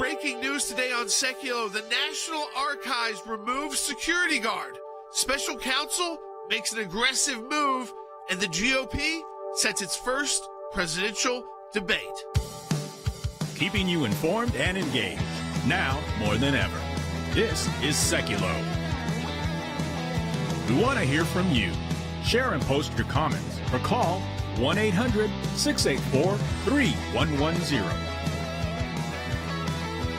breaking news today on Sekulow. The National Archives removes security guard. Special counsel makes an aggressive move, and the GOP sets its first presidential debate. Keeping you informed and engaged, now more than ever. This is Sekulow. We want to hear from you. Share and post your comments or call 1-800-684-3110.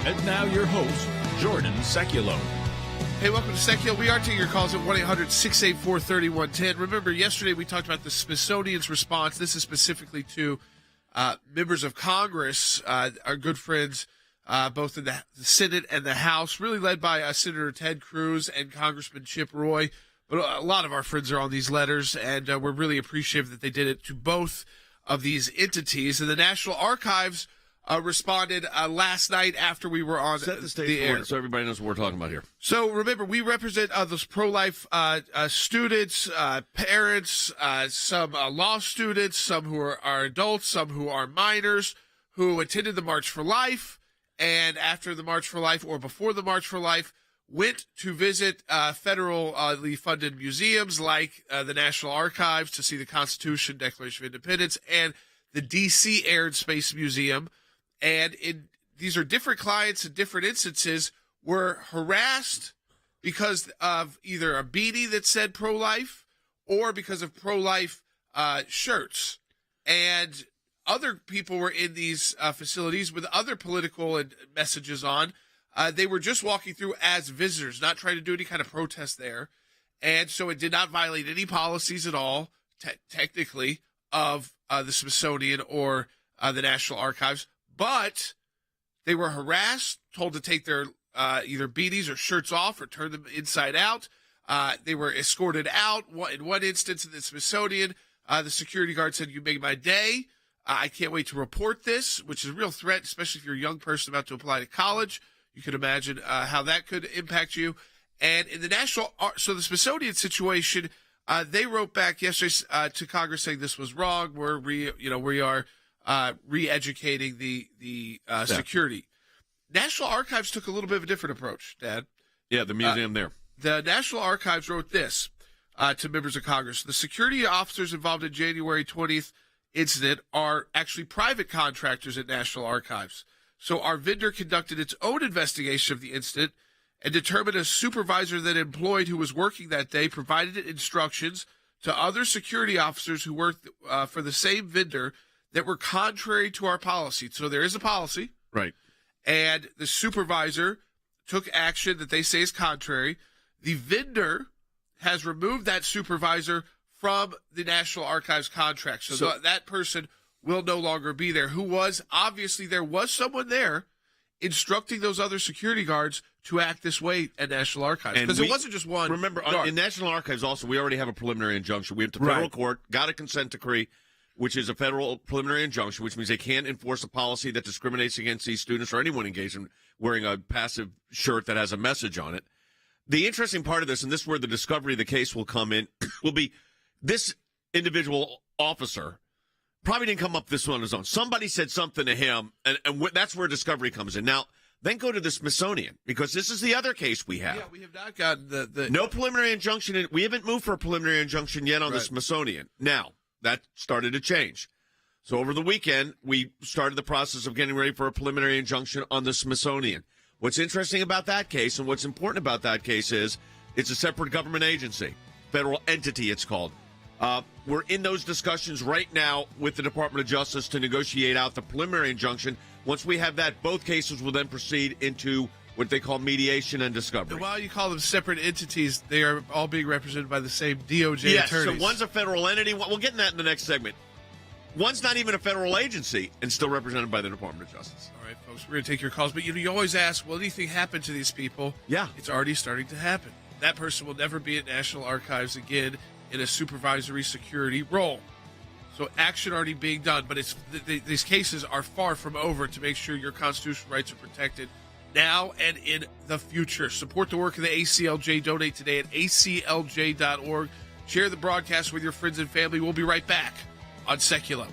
And now your host, Jordan Sekulow. Hey, welcome to Sekulow. We are taking your calls at 1-800-684-3110. Remember, yesterday we talked about the Smithsonian's response. This is specifically to members of Congress, our good friends, both in the Senate and the House, really led by Senator Ted Cruz and Congressman Chip Roy. But a lot of our friends are on these letters, and we're really appreciative that they did it to both of these entities. And the National Archives responded last night after we were on Set the stage the air. so everybody knows what we're talking about here. So remember, we represent those pro-life students, parents, some law students, some who are adults, some who are minors, who attended the March for Life, and after the March for Life or before the March for Life, went to visit federally funded museums like the National Archives to see the Constitution, Declaration of Independence, and the D.C. Air and Space Museum. And these are different clients in different instances were harassed because of either a beanie that said pro-life or because of pro-life shirts. And other people were in these facilities with other political messages on. They were just walking through as visitors, not trying to do any kind of protest there. And so it did not violate any policies at all, technically, of the Smithsonian or the National Archives. But they were harassed, told to take their either beanies or shirts off or turn them inside out. They were escorted out. In one instance in the Smithsonian, the security guard said, "You made my day. I can't wait to report this," which is a real threat, especially if you're a young person about to apply to college. You can imagine how that could impact you. And in the the Smithsonian situation, they wrote back yesterday to Congress saying this was wrong. We are re-educating the security. National Archives took a little bit of a different approach, Dad. Yeah, the museum there. The National Archives wrote this to members of Congress. The security officers involved in January 20th incident are actually private contractors at National Archives. So our vendor conducted its own investigation of the incident and determined a supervisor that employed who was working that day provided instructions to other security officers who worked for the same vendor that were contrary to our policy. So there is a policy. Right. And the supervisor took action that they say is contrary. The vendor has removed that supervisor from the National Archives contract. So that person will no longer be there, who was, obviously there was someone there instructing those other security guards to act this way at National Archives. Because it wasn't just one. Remember, guard. in National Archives also, we already have a preliminary injunction. We went to federal court, got a consent decree, which is a federal preliminary injunction, which means they can't enforce a policy that discriminates against these students or anyone engaged in wearing a passive shirt that has a message on it. The interesting part of this, and this is where the discovery of the case will come in, will be this individual officer probably didn't come up with this one on his own. Somebody said something to him, and that's where discovery comes in. Now, then go to the Smithsonian, because this is the other case we have. Yeah, we have not gotten the No preliminary injunction. We haven't moved for a preliminary injunction yet on the Smithsonian. Now, that started to change. So over the weekend, we started the process of getting ready for a preliminary injunction on the Smithsonian. What's interesting about that case and what's important about that case is it's a separate government agency, federal entity it's called. We're in those discussions right now with the Department of Justice to negotiate out the preliminary injunction. Once we have that, both cases will then proceed into what they call mediation and discovery. And while you call them separate entities, they are all being represented by the same DOJ attorneys. So one's a federal entity. We'll get in that in the next segment. One's not even a federal agency and still represented by the Department of Justice. All right, folks, we're going to take your calls. But you always ask, will anything happen to these people? Yeah. It's already starting to happen. That person will never be at National Archives again in a supervisory security role. So action already being done, but these cases are far from over to make sure your constitutional rights are protected now and in the future. Support the work of the ACLJ. Donate today at aclj.org. Share the broadcast with your friends and family. We'll be right back on Sekulow.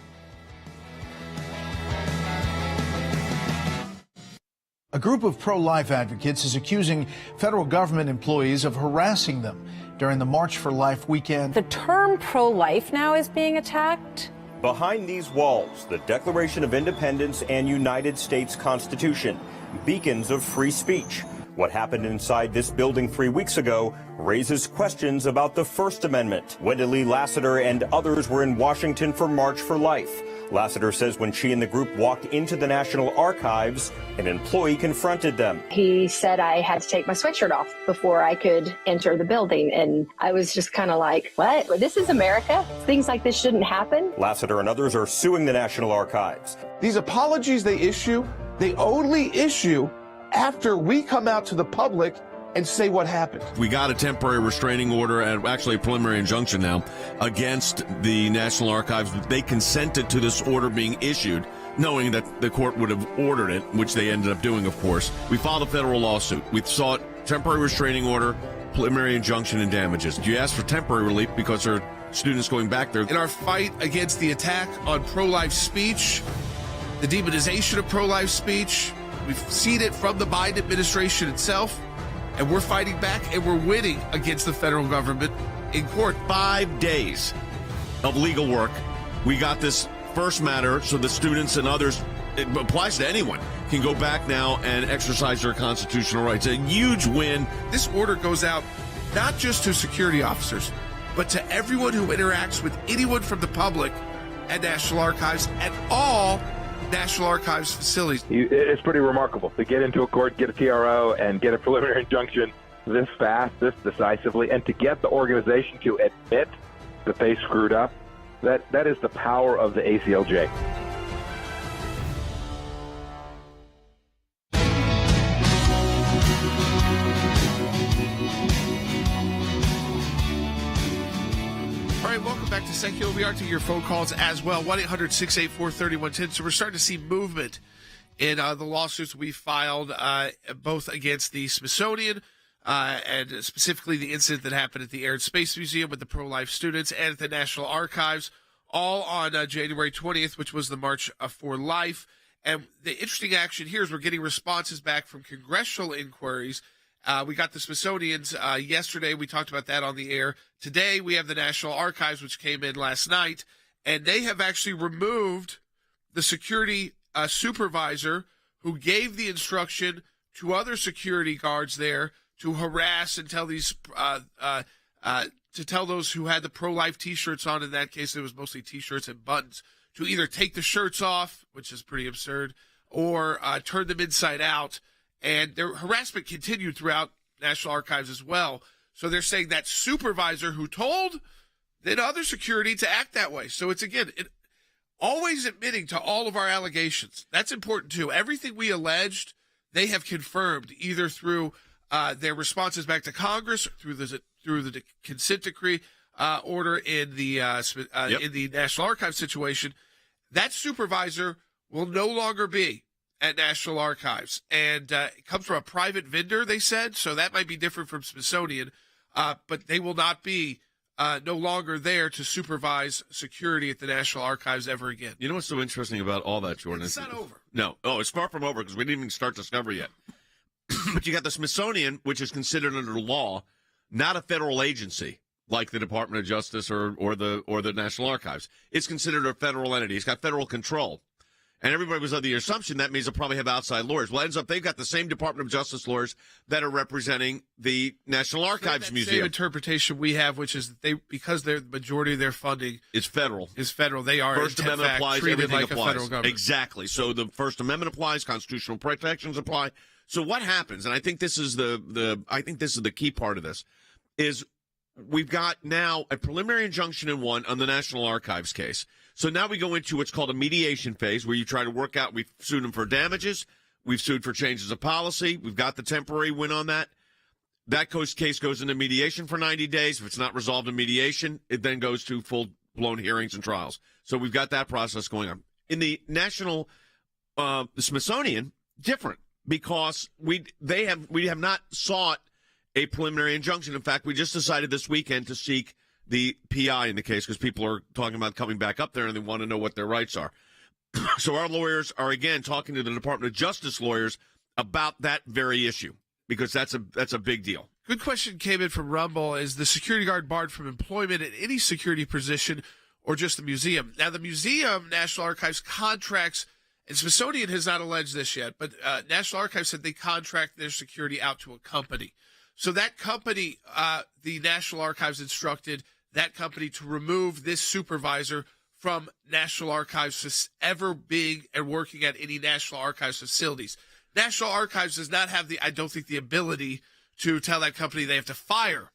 A group of pro-life advocates is accusing federal government employees of harassing them during the March for Life weekend. The term pro-life now is being attacked. Behind these walls, the Declaration of Independence and United States Constitution, beacons of free speech. What happened inside this building 3 weeks ago raises questions about the First Amendment. Wendy Lee Lassiter and others were in Washington for March for Life. Lassiter says when she and the group walked into the National Archives, an employee confronted them. He said I had to take my sweatshirt off before I could enter the building. And I was just kind of like, what? This is America? Things like this shouldn't happen. Lassiter and others are suing the National Archives. These apologies they only issue after we come out to the public and say what happened. We got a temporary restraining order, and actually a preliminary injunction now, against the National Archives. They consented to this order being issued, knowing that the court would have ordered it, which they ended up doing, of course. We filed a federal lawsuit. We sought temporary restraining order, preliminary injunction, and damages. You asked for temporary relief because there are students going back there. In our fight against the attack on pro-life speech, the demonization of pro-life speech, we've seen it from the Biden administration itself, and we're fighting back, and we're winning against the federal government in court. 5 days of legal work. We got this first matter so the students and others, it applies to anyone, can go back now and exercise their constitutional rights. A huge win. This order goes out not just to security officers, but to everyone who interacts with anyone from the public at National Archives and all National Archives facilities. It's pretty remarkable to get into a court, get a TRO, and get a preliminary injunction this fast, this decisively, and to get the organization to admit that they screwed up. That is the power of the ACLJ. All right, welcome back to Sekulow. We are taking your phone calls as well, 1-800-684-3110. So we're starting to see movement in the lawsuits we filed, both against the Smithsonian and specifically the incident that happened at the Air and Space Museum with the pro-life students, and at the National Archives, all on January 20th, which was the March for Life. And the interesting action here is we're getting responses back from congressional inquiries. We got the Smithsonian's yesterday. We talked about that on the air. Today, we have the National Archives, which came in last night, and they have actually removed the security supervisor who gave the instruction to other security guards there to harass and tell these to tell those who had the pro-life T-shirts on. In that case, it was mostly T-shirts and buttons, to either take the shirts off, which is pretty absurd, or turn them inside out. And their harassment continued throughout National Archives as well. So they're saying that supervisor who told then other security to act that way. So it's, again, always admitting to all of our allegations. That's important, too. Everything we alleged, they have confirmed, either through their responses back to Congress, through the consent decree order in the National Archives situation. That supervisor will no longer be at National Archives, and it comes from a private vendor, they said, so that might be different from Smithsonian, but they will not be no longer there to supervise security at the National Archives ever again. You know what's so interesting about all that, Jordan? It's not over. No. Oh, it's far from over because we didn't even start discovery yet. But you got the Smithsonian, which is considered under law not a federal agency like the Department of Justice or the National Archives. It's considered a federal entity. It's got federal control. And everybody was of the assumption that means they'll probably have outside lawyers. Well, it ends up they've got the same Department of Justice lawyers that are representing the National Archives Museum. Same interpretation we have, which is that because the majority of their funding is federal. They are First Amendment applies. treated Everything like applies. a federal government. Exactly. So the First Amendment applies. Constitutional protections apply. So what happens? And I think this is the key part of this is we've got now a preliminary injunction in one on the National Archives case. So now we go into what's called a mediation phase where you try to work out, we've sued them for damages, we've sued for changes of policy, we've got the temporary win on that. That case goes into mediation for 90 days. If it's not resolved in mediation, it then goes to full-blown hearings and trials. So we've got that process going on. In the National, the Smithsonian, different, because we have not sought a preliminary injunction. In fact, we just decided this weekend to seek the PI in the case because people are talking about coming back up there and they want to know what their rights are. So our lawyers are, again, talking to the Department of Justice lawyers about that very issue, because that's a big deal. Good question came in from Rumble. Is the security guard barred from employment at any security position or just the museum? Now, the museum, National Archives, contracts, and Smithsonian has not alleged this yet, but National Archives said they contract their security out to a company. So that company, the National Archives instructed that company to remove this supervisor from National Archives ever being and working at any National Archives facilities. National Archives does not have I don't think, the ability to tell that company they have to fire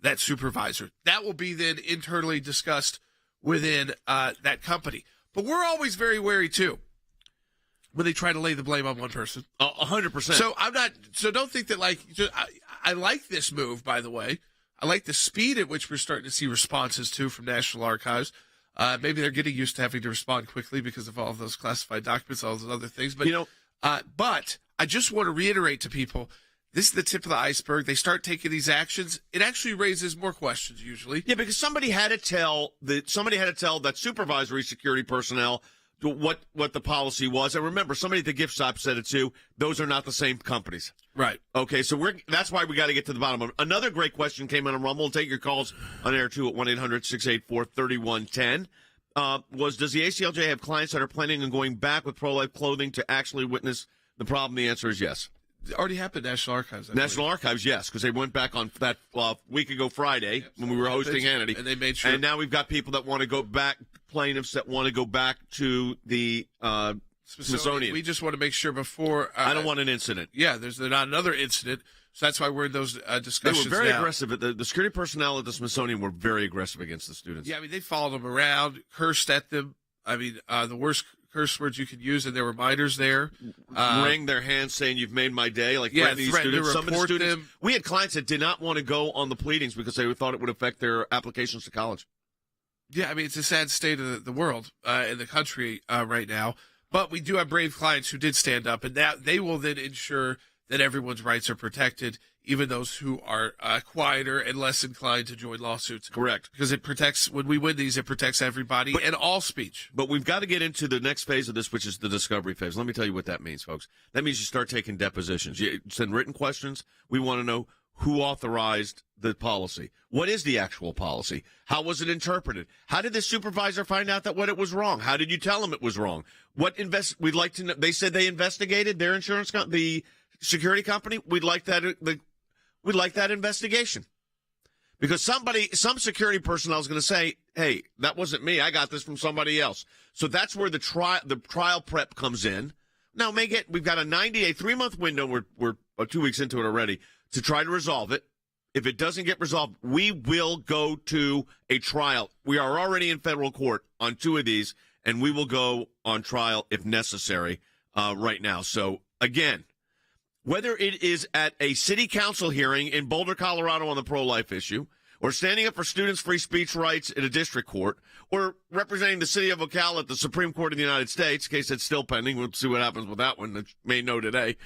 that supervisor. That will be then internally discussed within that company. But we're always very wary, too, when they try to lay the blame on one person. 100%. So don't think that, I like this move, by the way. I like the speed at which we're starting to see responses, too, from National Archives. Maybe they're getting used to having to respond quickly because of all of those classified documents, all those other things. But, but I just want to reiterate to people, this is the tip of the iceberg. They start taking these actions. It actually raises more questions usually. Yeah, because somebody had to tell that supervisory security personnel what the policy was. And remember, somebody at the gift shop said it too. Those are not the same companies. Right. Okay, so that's why we got to get to the bottom of it. Another great question came in on Rumble. We'll take your calls on air too at 1-800-684-3110. Does the ACLJ have clients that are planning on going back with pro-life clothing to actually witness the problem? The answer is yes. It already happened at National Archives. National Archives, yes, because they went back on that week ago Friday when we were hosting Hannity. And they made sure. And now we've got people that want to go back, plaintiffs that want to go back to the Smithsonian. We just want to make sure before. I don't want an incident. Yeah, there's not another incident. So that's why we're in those discussions. They were very now. aggressive. The security personnel at the Smithsonian were very aggressive against the students. Yeah, I mean, they followed them around, cursed at them. I mean, the worst curse words you could use, and there were minors there. Wring their hands saying, "You've made my day," threatening these students. Some of the students, we had clients that did not want to go on the pleadings because they thought it would affect their applications to college. Yeah, I mean, it's a sad state of the world in the country right now. But we do have brave clients who did stand up, and that they will then ensure that everyone's rights are protected, even those who are quieter and less inclined to join lawsuits. Correct. Because it protects, when we win these, it protects everybody and all speech. But we've got to get into the next phase of this, which is the discovery phase. Let me tell you what that means, folks. That means you start taking depositions. You send written questions. We want to know who authorized the policy. What is the actual policy? How was it interpreted? How did the supervisor find out that it was wrong? How did you tell him it was wrong? We'd like to know. They said they investigated their insurance the security company. We'd like that investigation, because some security personnel is going to say, "Hey, that wasn't me. I got this from somebody else." So that's where the trial prep comes in. Now, we've got a 90-day, 3-month window. We're 2 weeks into it already to try to resolve it. If it doesn't get resolved, we will go to a trial. We are already in federal court on 2 of these, and we will go on trial if necessary right now. So again, whether it is at a city council hearing in Boulder, Colorado on the pro-life issue, or standing up for students' free speech rights in a district court, or representing the city of Ocala at the Supreme Court of the United States, in case it's still pending, we'll see what happens with that one. That may know today.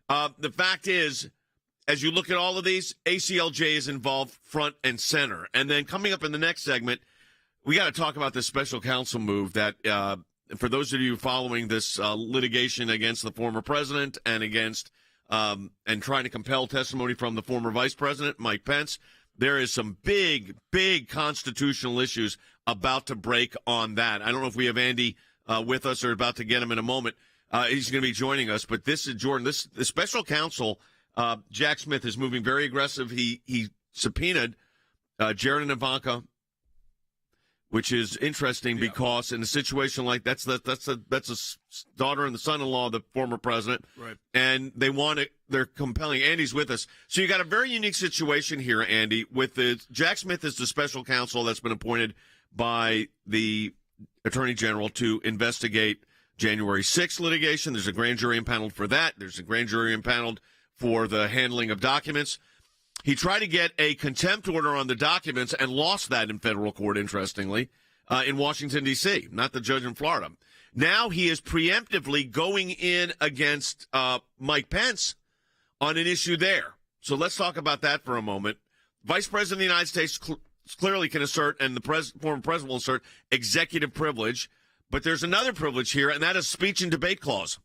The fact is, as you look at all of these, ACLJ is involved front and center. And then coming up in the next segment, we got to talk about this special counsel move that, for those of you following this litigation against the former president and against and trying to compel testimony from the former vice president, Mike Pence, there is some big, big constitutional issues about to break on that. I don't know if we have Andy with us or about to get him in a moment. He's going to be joining us. But this is, Jordan, the special counsel, Jack Smith, is moving very aggressive. He subpoenaed Jared and Ivanka, which is interesting because in a situation like that's a daughter and the son-in-law of the former president, right? And they're compelling. Andy's with us, so you got a very unique situation here, Andy. With Jack Smith is the special counsel that's been appointed by the Attorney General to investigate January 6th litigation. There's a grand jury impaneled for that. There's a grand jury impaneled for the handling of documents. He tried to get a contempt order on the documents and lost that in federal court, interestingly, in Washington, D.C., not the judge in Florida. Now he is preemptively going in against Mike Pence on an issue there. So let's talk about that for a moment. Vice President of the United States clearly can assert, and the former president will assert, executive privilege. But there's another privilege here, and that is speech and debate clause.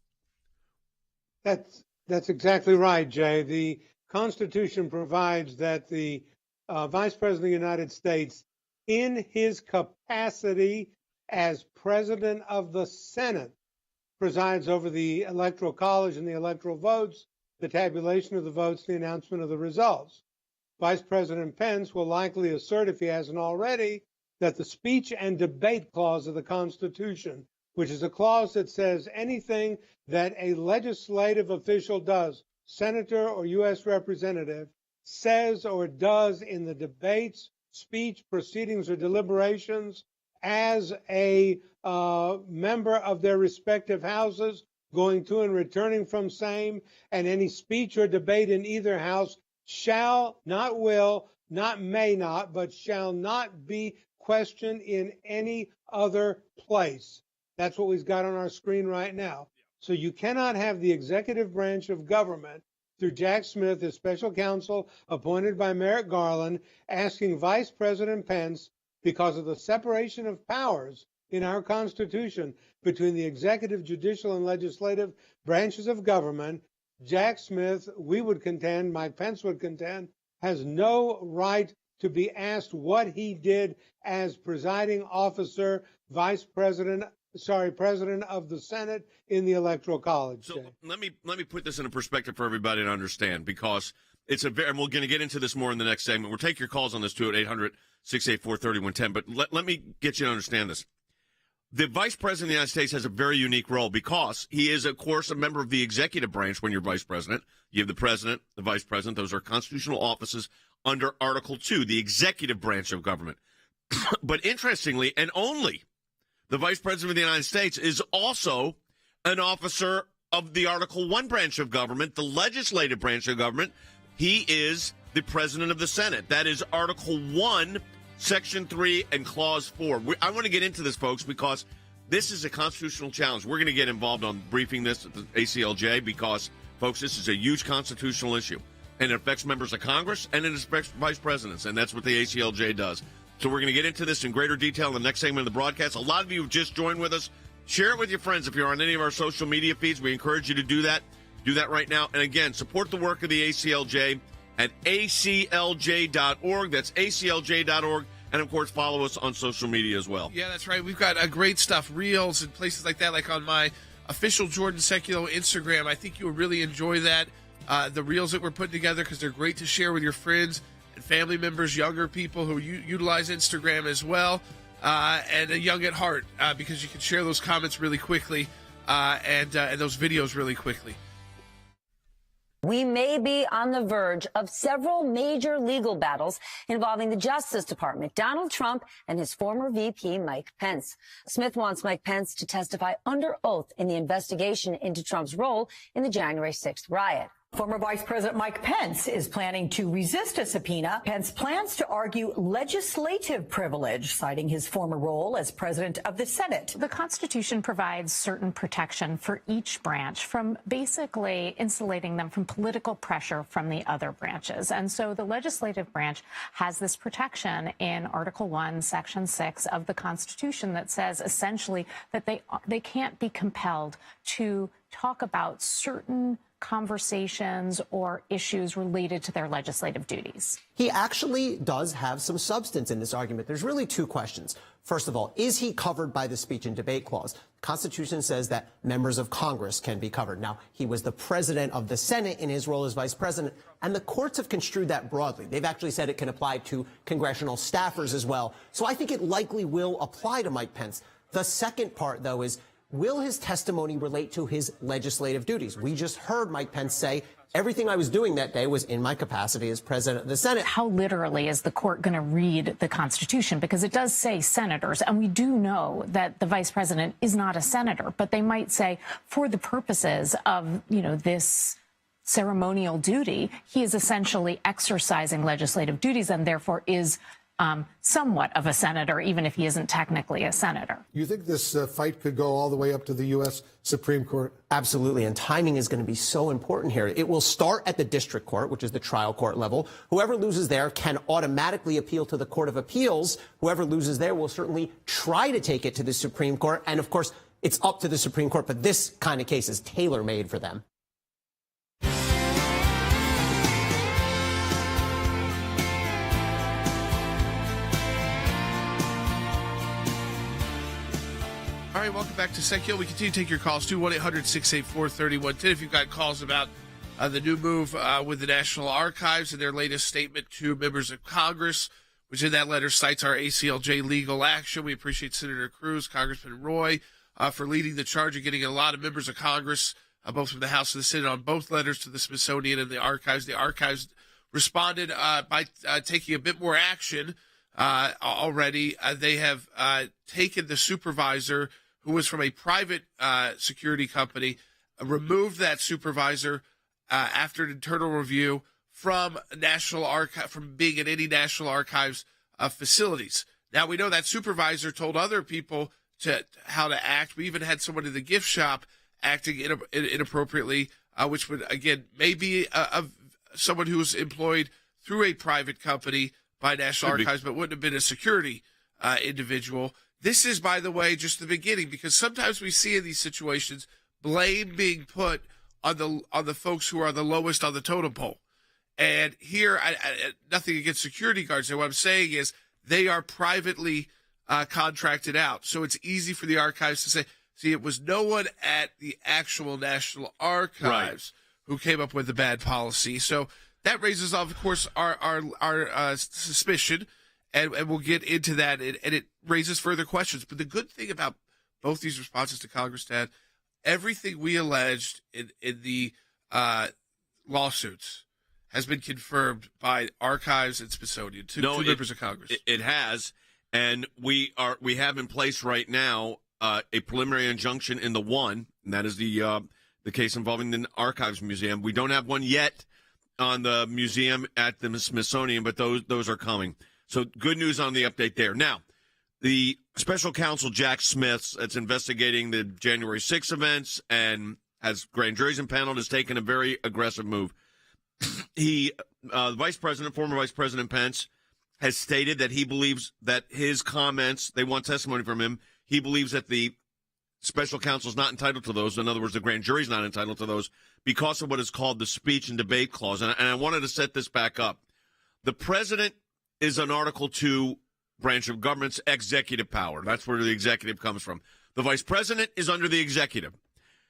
That's That's exactly right, Jay. The Constitution provides that the Vice President of the United States, in his capacity as President of the Senate, presides over the Electoral College and the electoral votes, the tabulation of the votes, the announcement of the results. Vice President Pence will likely assert, if he hasn't already, that the speech and debate clause of the Constitution, which is a clause that says anything that a legislative official does, senator or U.S. representative, says or does in the debates, speech, proceedings, or deliberations as a member of their respective houses, going to and returning from same, and any speech or debate in either house shall, not will, not may not, but shall not be questioned in any other place. That's what we've got on our screen right now. So you cannot have the executive branch of government, through Jack Smith, his special counsel appointed by Merrick Garland, asking Vice President Pence, because of the separation of powers in our Constitution between the executive, judicial, and legislative branches of government, Jack Smith, we would contend, Mike Pence would contend, has no right to be asked what he did as presiding officer, president of the Senate in the Electoral College. So let me put this in a perspective for everybody to understand, because it's and we're going to get into this more in the next segment. We'll take your calls on this too at 800-684-3110. But let me get you to understand this. The Vice President of the United States has a very unique role because he is, of course, a member of the executive branch. When you're Vice President, you have the President, the Vice President. Those are constitutional offices under Article 2, the executive branch of government. But interestingly, and only the Vice President of the United States is also an officer of the Article 1 branch of government, the legislative branch of government. He is the President of the Senate. That is Article 1, Section 3, and Clause 4. I want to get into this, folks, because this is a constitutional challenge. We're going to get involved on briefing this at the ACLJ because, folks, this is a huge constitutional issue. And it affects members of Congress and it affects vice presidents, and that's what the ACLJ does. So we're going to get into this in greater detail in the next segment of the broadcast. A lot of you have just joined with us. Share it with your friends if you're on any of our social media feeds. We encourage you to do that. Do that right now. And again, support the work of the ACLJ at aclj.org. That's aclj.org. And, of course, follow us on social media as well. Yeah, that's right. We've got great stuff, reels and places like that, like on my official Jordan Sekulow Instagram. I think you will really enjoy that, the reels that we're putting together, because they're great to share with your friends and family members, younger people who utilize Instagram as well, and young at heart, because you can share those comments really quickly and those videos really quickly. We may be on the verge of several major legal battles involving the Justice Department, Donald Trump, and his former VP, Mike Pence. Smith wants Mike Pence to testify under oath in the investigation into Trump's role in the January 6th riot. Former Vice President Mike Pence is planning to resist a subpoena. Pence plans to argue legislative privilege, citing his former role as president of the Senate. The Constitution provides certain protection for each branch from basically insulating them from political pressure from the other branches. And so the legislative branch has this protection in Article 1, Section 6 of the Constitution that says essentially that they can't be compelled to talk about certain conversations or issues related to their legislative duties. He actually does have some substance in this argument. There's really two questions. First of all, is he covered by the speech and debate clause? The Constitution says that members of Congress can be covered. Now, he was the president of the Senate in his role as vice president, and the courts have construed that broadly. They've actually said it can apply to congressional staffers as well. So I think it likely will apply to Mike Pence. The second part, though, is will his testimony relate to his legislative duties? We just heard Mike Pence say everything I was doing that day was in my capacity as president of the Senate. How literally is the court going to read the Constitution? Because it does say senators, and we do know that the vice president is not a senator, but they might say for the purposes of, this ceremonial duty, he is essentially exercising legislative duties and therefore is somewhat of a senator, even if he isn't technically a senator. You think this fight could go all the way up to the U.S. Supreme Court? Absolutely, and timing is going to be so important here. It will start at the district court, which is the trial court level. Whoever loses there can automatically appeal to the Court of Appeals. Whoever loses there will certainly try to take it to the Supreme Court. And, of course, it's up to the Supreme Court, but this kind of case is tailor-made for them. All right, welcome back to Sekulow. We continue to take your calls, 1-800-684-3110. If you've got calls about the new move with the National Archives and their latest statement to members of Congress, which in that letter cites our ACLJ legal action. We appreciate Senator Cruz, Congressman Roy, for leading the charge and getting a lot of members of Congress, both from the House and the Senate, on both letters to the Smithsonian and the Archives. The Archives responded by taking a bit more action already. They have taken the supervisor, who was from a private security company, removed that supervisor after an internal review from from being in any National Archives facilities. Now, we know that supervisor told other people how to act. We even had someone in the gift shop acting inappropriately, which would, again, maybe someone who was employed through a private company by National Archives, but wouldn't have been a security individual. This is, by the way, just the beginning, because sometimes we see in these situations blame being put on the folks who are the lowest on the totem pole. And here, nothing against security guards. What I'm saying is they are privately contracted out. So it's easy for the archives to say, see, it was no one at the actual National Archives who came up with the bad policy. So that raises, of course, our suspicion, and we'll get into that, and it raises further questions. But the good thing about both these responses to Congress, Dad, everything we alleged in the lawsuits has been confirmed by Archives and Smithsonian, two members of Congress. It has, and we have in place right now a preliminary injunction in the one, and that is the case involving the Archives Museum. We don't have one yet on the museum at the Smithsonian, but those are coming. So good news on the update there. Now, the special counsel Jack Smith, that's investigating the January 6 events and has grand juries impaneled, has taken a very aggressive move. The former Vice President Pence, has stated that he believes that his comments, they want testimony from him. He believes that the special counsel is not entitled to those. In other words, the grand jury is not entitled to those because of what is called the speech and debate clause. And I wanted to set this back up. The president is an Article 2 branch of government's executive power. That's where the executive comes from. The vice president is under the executive.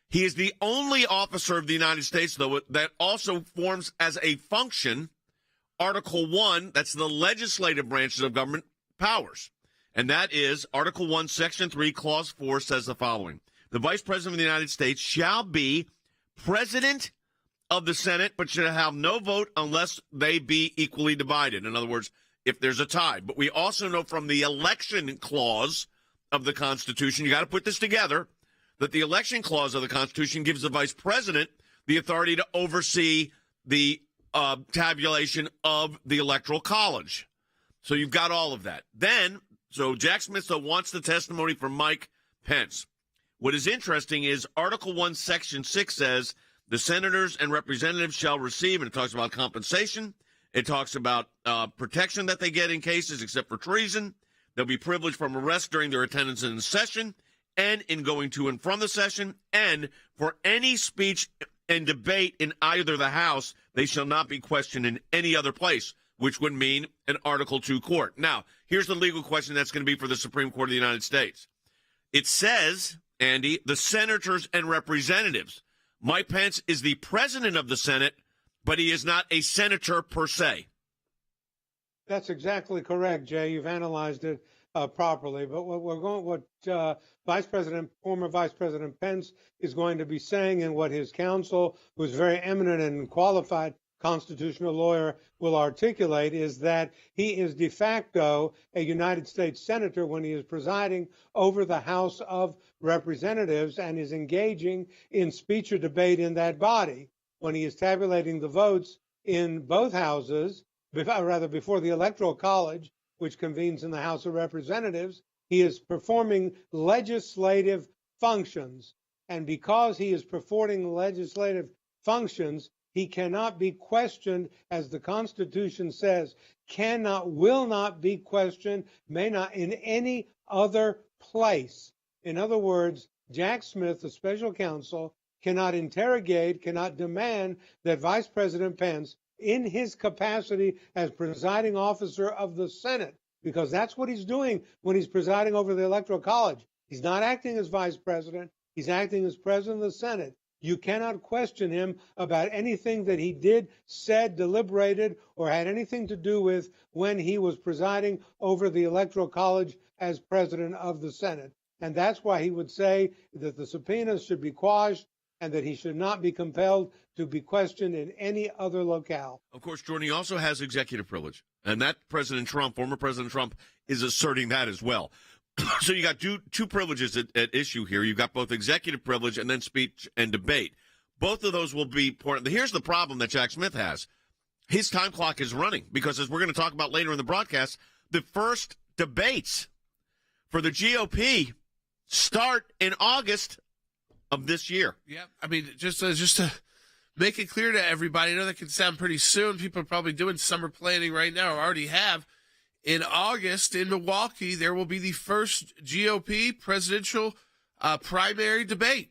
He is the only officer of the United States, though, that also forms as a function Article 1, that's the legislative branches of government powers. And that is Article 1, Section 3, Clause 4 says the following. The Vice President of the United States shall be President of the Senate, but shall have no vote unless they be equally divided. In other words, if there's a tie. But we also know from the election clause of the Constitution, you got to put this together, that the election clause of the Constitution gives the Vice President the authority to oversee the tabulation of the Electoral College. So you've got all of that. Then, so Jack Smith wants the testimony from Mike Pence. What is interesting is Article 1, Section 6 says the senators and representatives shall receive, and it talks about compensation. It talks about protection that they get in cases except for treason. They'll be privileged from arrest during their attendance in the session and in going to and from the session, and for any speech and debate in either the House, they shall not be questioned in any other place, which would mean an Article 2 court. Now, here's the legal question that's going to be for the Supreme Court of the United States. It says, Andy, the senators and representatives. Mike Pence is the president of the Senate, but he is not a senator per se. That's exactly correct, Jay. You've analyzed it properly. But what former Vice President Pence is going to be saying, and what his counsel, who's very eminent and qualified constitutional lawyer, will articulate, is that he is de facto a United States senator when he is presiding over the House of Representatives and is engaging in speech or debate in that body. When he is tabulating the votes in both houses, before the Electoral College, which convenes in the House of Representatives, he is performing legislative functions. And because he is performing legislative functions, he cannot be questioned, as the Constitution says, will not be questioned, may not in any other place. In other words, Jack Smith, the special counsel, cannot interrogate, cannot demand that Vice President Pence, in his capacity as presiding officer of the Senate, because that's what he's doing when he's presiding over the Electoral College. He's not acting as vice president. He's acting as president of the Senate. You cannot question him about anything that he did, said, deliberated, or had anything to do with when he was presiding over the Electoral College as president of the Senate. And that's why he would say that the subpoenas should be quashed and that he should not be compelled to be questioned in any other locale. Of course, Jordan, he also has executive privilege. And that President Trump, former President Trump, is asserting that as well. So you got two privileges at issue here. You've got both executive privilege and then speech and debate. Both of those will be important. Here's the problem that Jack Smith has. His time clock is running because, as we're going to talk about later in the broadcast, the first debates for the GOP start in August of this year. Yeah, I mean, just to make it clear to everybody, I know that can sound pretty soon. People are probably doing summer planning right now or already have. In August in Milwaukee, there will be the first GOP presidential primary debate.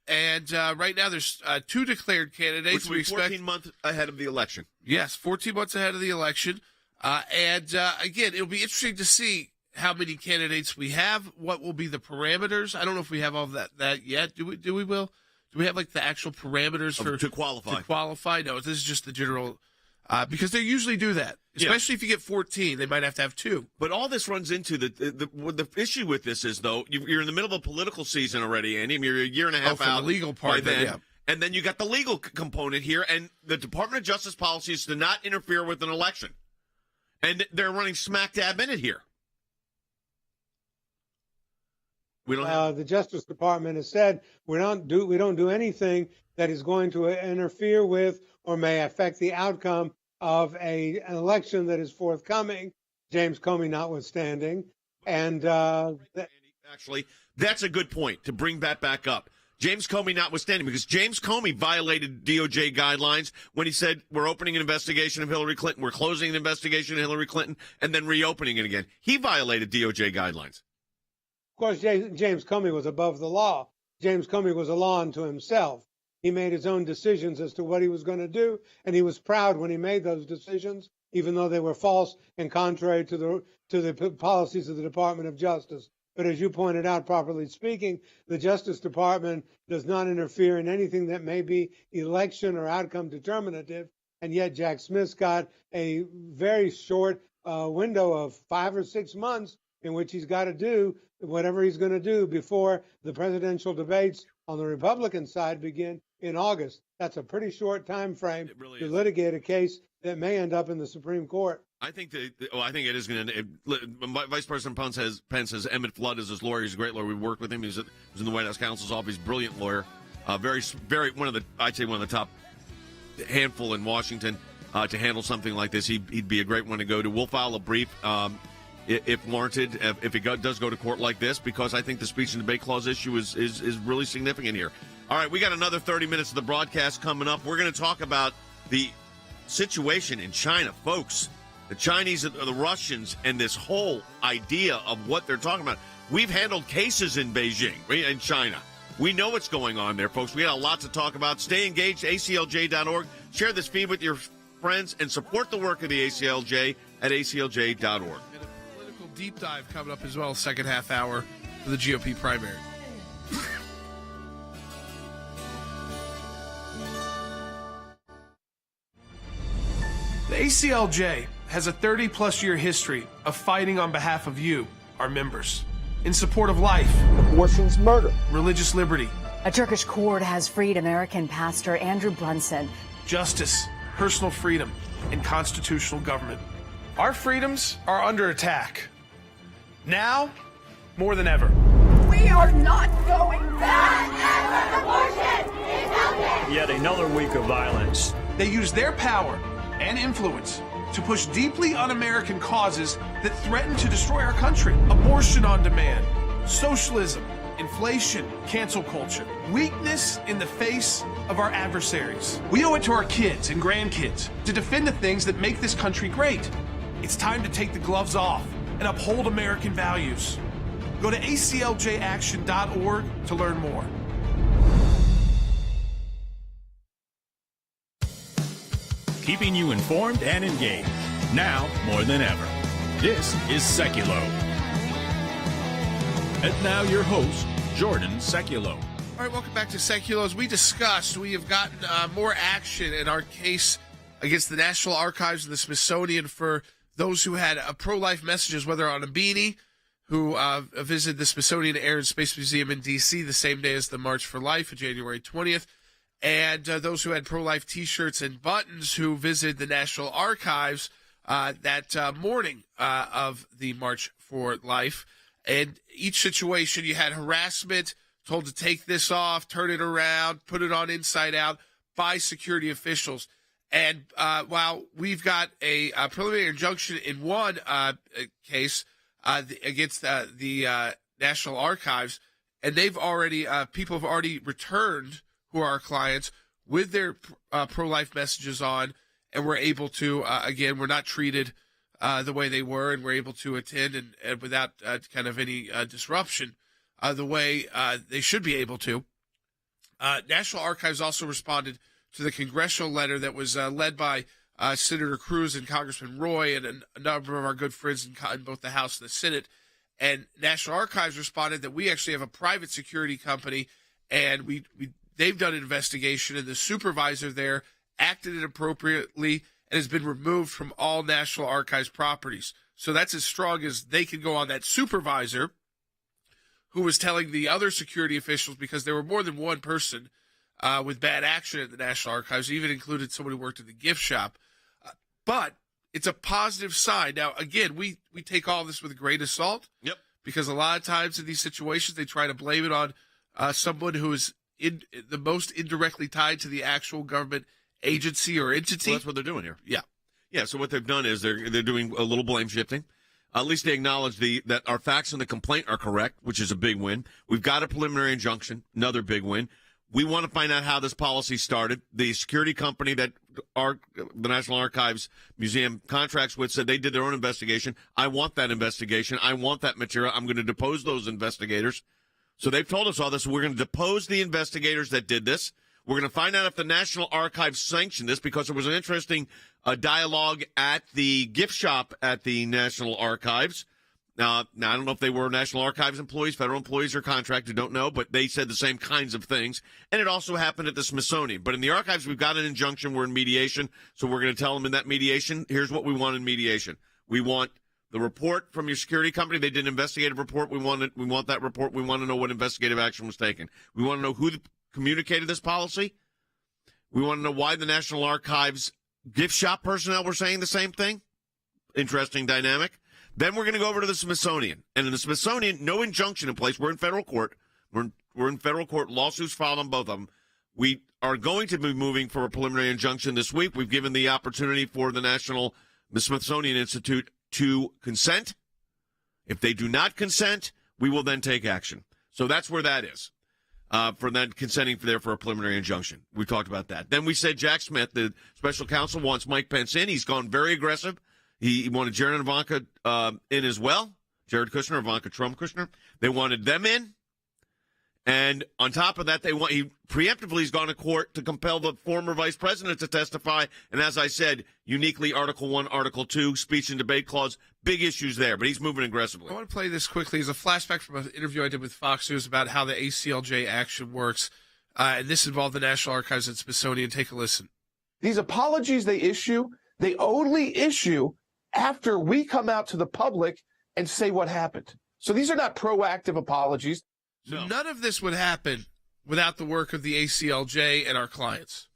And right now there's two declared candidates. Which will be 14 months ahead of the election. Yes, 14 months ahead of the election. Again, it'll be interesting to see how many candidates we have, what will be the parameters. I don't know if we have all of that yet. Do we have like the actual parameters to qualify? To qualify? No, this is just the general, because they usually do that. Especially if you get 14, they might have to have 2. But all this runs into the issue with this is, though, you're in the middle of a political season already, Andy. You're a year and a half out. The legal part by then. Yeah. And then you got the legal component here, and the Department of Justice policy is to not interfere with an election. And they're running smack dab in it here. The Justice Department has said we don't do anything that is going to interfere with or may affect the outcome of an election that is forthcoming, James Comey notwithstanding. And actually, that's a good point to bring that back up. James Comey notwithstanding, because James Comey violated DOJ guidelines when he said we're opening an investigation of Hillary Clinton, we're closing an investigation of Hillary Clinton, and then reopening it again. He violated DOJ guidelines. Of course, James Comey was above the law. James Comey was a law unto himself. He made his own decisions as to what he was going to do, and he was proud when he made those decisions, even though they were false and contrary to the policies of the Department of Justice. But as you pointed out, properly speaking, the Justice Department does not interfere in anything that may be election or outcome determinative, and yet Jack Smith's got a very short window of 5 or 6 months in which he's got to do whatever he's going to do before the presidential debates on the Republican side begin in August. That's a pretty short time frame to litigate a case that may end up in the Supreme Court. I think it is going to. Vice President Pence has Emmett Flood as his lawyer. He's a great lawyer. We worked with him. He was in the White House counsel's office. He's a brilliant lawyer. Very one of the top handful in Washington to handle something like this. He'd be a great one to go to. We'll file a brief if warranted, if it does go to court like this, because I think the speech and debate clause issue is really significant here. All right, we got another 30 minutes of the broadcast coming up. We're going to talk about the situation in China, folks. The Chinese, the Russians, and this whole idea of what they're talking about. We've handled cases in Beijing, in China. We know what's going on there, folks. We got a lot to talk about. Stay engaged, ACLJ.org. Share this feed with your friends and support the work of the ACLJ at ACLJ.org. And a political deep dive coming up as well, second half hour for the GOP primary. The ACLJ has a 30-plus year history of fighting on behalf of you, our members, in support of life, abortion's murder, religious liberty. A Turkish court has freed American pastor Andrew Brunson. Justice, personal freedom, and constitutional government. Our freedoms are under attack. Now, more than ever. We are not going back. Abortion is out there. Yet another week of violence. They use their power and influence to push deeply un-American causes that threaten to destroy our country. Abortion on demand, socialism, inflation, cancel culture, weakness in the face of our adversaries. We owe it to our kids and grandkids to defend the things that make this country great. It's time to take the gloves off and uphold American values. Go to acljaction.org to learn more. Keeping you informed and engaged, now more than ever. This is Sekulow. And now your host, Jordan Sekulow. All right, welcome back to Sekulow. As we discussed, we have gotten more action in our case against the National Archives and the Smithsonian for those who had pro-life messages, whether on a beanie, who visited the Smithsonian Air and Space Museum in D.C. the same day as the March for Life, January 20th, and those who had pro-life T-shirts and buttons who visited the National Archives that morning of the March for Life. And each situation, you had harassment, told to take this off, turn it around, put it on inside out by security officials. And while we've got a preliminary injunction in one case against the National Archives, and they've already people have already returned who are our clients with their pro-life messages on, and we're able to again, we're not treated the way they were, and we're able to attend and without kind of any disruption the way they should be able to. National Archives also responded to the congressional letter that was led by Senator Cruz and Congressman Roy and a number of our good friends in both the House and the Senate. And National Archives responded that we actually have a private security company, and they've done an investigation, and the supervisor there acted inappropriately and has been removed from all National Archives properties. So that's as strong as they can go on that supervisor who was telling the other security officials, because there were more than one person with bad action at the National Archives, even included someone who worked at the gift shop. But it's a positive sign. Now, again, we take all this with a grain of salt. Yep. Because a lot of times in these situations, they try to blame it on someone who is the most indirectly tied to the actual government agency or entity. Well, that's what they're doing here. Yeah. Yeah, so what they've done is they're doing a little blame shifting. At least they acknowledge that our facts in the complaint are correct, which is a big win. We've got a preliminary injunction, another big win. We want to find out how this policy started. The security company that the National Archives Museum contracts with said they did their own investigation. I want that investigation. I want that material. I'm going to depose those investigators. So they've told us all this. We're going to depose the investigators that did this. We're going to find out if the National Archives sanctioned this, because there was an interesting dialogue at the gift shop at the National Archives. Now, I don't know if they were National Archives employees, federal employees, or contracted, don't know, but they said the same kinds of things. And it also happened at the Smithsonian. But in the archives, we've got an injunction. We're in mediation. So we're going to tell them in that mediation, here's what we want in mediation. We want the report from your security company. They did an investigative report. We want that report. We want to know what investigative action was taken. We want to know who communicated this policy. We want to know why the National Archives gift shop personnel were saying the same thing. Interesting dynamic. Then we're going to go over to the Smithsonian. And in the Smithsonian, no injunction in place. We're in federal court. We're in federal court. Lawsuits filed on both of them. We are going to be moving for a preliminary injunction this week. We've given the opportunity for the Smithsonian Institute to consent. If they do not consent, we will then take action. So that's where that is. For then consenting for a preliminary injunction. We talked about that. Then we said Jack Smith, the special counsel, wants Mike Pence in. He's gone very aggressive. He wanted Jared and Ivanka in as well. Jared Kushner, Ivanka Trump Kushner. They wanted them in. And on top of that, he preemptively has gone to court to compel the former vice president to testify. And as I said, uniquely Article 1, Article 2, speech and debate clause, big issues there. But he's moving aggressively. I want to play this quickly as a flashback from an interview I did with Fox News about how the ACLJ action works. And this involved the National Archives and Smithsonian. Take a listen. These apologies they only issue after we come out to the public and say what happened. So these are not proactive apologies. So none of this would happen without the work of the ACLJ and our clients.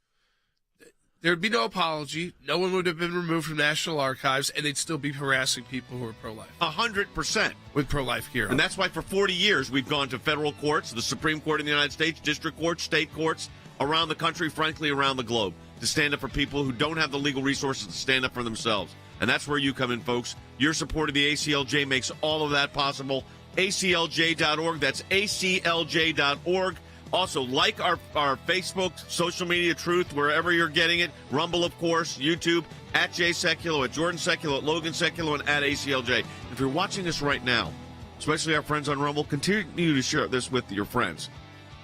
There'd be no apology. No one would have been removed from National Archives, and they'd still be harassing people who are pro-life. 100%. With pro-life gear on. And that's why for 40 years we've gone to federal courts, the Supreme Court in the United States, district courts, state courts, around the country, frankly, around the globe, to stand up for people who don't have the legal resources to stand up for themselves. And that's where you come in, folks. Your support of the ACLJ makes all of that possible. ACLJ.org. That's ACLJ.org. Also, like our Facebook, social media truth, wherever you're getting it. Rumble, of course, YouTube, at Jay Sekulow, at Jordan Sekulow, at Logan Sekulow, and at ACLJ. If you're watching this right now, especially our friends on Rumble, continue to share this with your friends.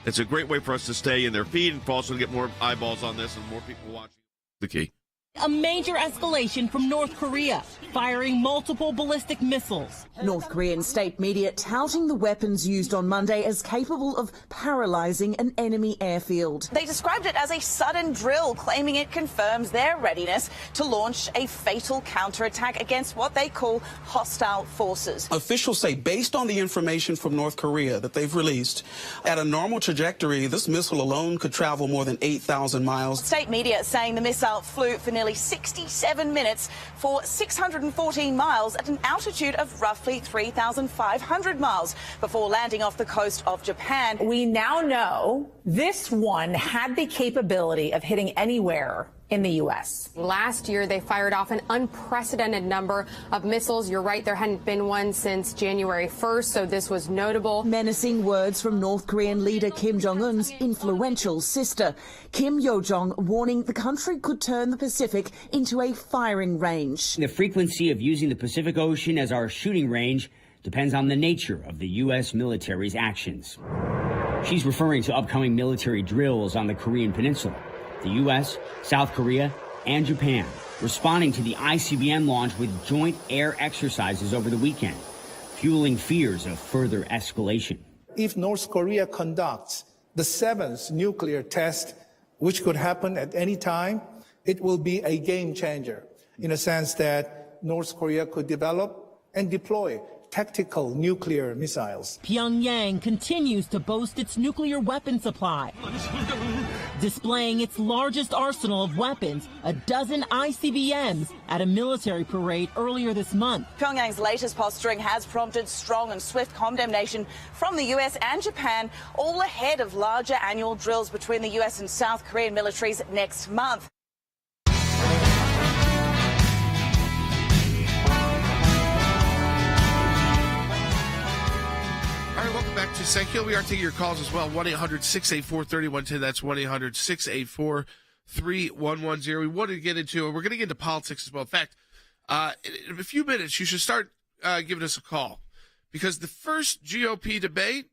It's a great way for us to stay in their feed and for also to get more eyeballs on this and more people watching. The key. A major escalation from North Korea, firing multiple ballistic missiles. North Korean state media touting the weapons used on Monday as capable of paralyzing an enemy airfield. They described it as a sudden drill, claiming it confirms their readiness to launch a fatal counterattack against what they call hostile forces. Officials say, based on the information from North Korea that they've released, at a normal trajectory, this missile alone could travel more than 8,000 miles. State media saying the missile flew for nearly 67 minutes for 614 miles at an altitude of roughly 3,500 miles before landing off the coast of Japan. We now know this one had the capability of hitting anywhere in the U.S. Last year, they fired off an unprecedented number of missiles. You're right, there hadn't been one since January 1st, so this was notable. Menacing words from North Korean leader Kim Jong-un's influential sister. Kim Yo-jong warning the country could turn the Pacific into a firing range. The frequency of using the Pacific Ocean as our shooting range depends on the nature of the U.S. military's actions. She's referring to upcoming military drills on the Korean Peninsula. The U.S., South Korea, and Japan responding to the ICBM launch with joint air exercises over the weekend, fueling fears of further escalation. If North Korea conducts the seventh nuclear test, which could happen at any time, it will be a game changer in a sense that North Korea could develop and deploy tactical nuclear missiles. Pyongyang continues to boast its nuclear weapon supply, displaying its largest arsenal of weapons, a dozen ICBMs, at a military parade earlier this month. Pyongyang's latest posturing has prompted strong and swift condemnation from the U.S. and Japan, all ahead of larger annual drills between the U.S. and South Korean militaries next month. All right, welcome back to Sekulow. We are taking your calls as well. 1-800-684-3110. That's 1-800-684-3110. We wanted to get into, we're going to get into politics as well. In fact, in a few minutes, you should start giving us a call. Because the first GOP debate,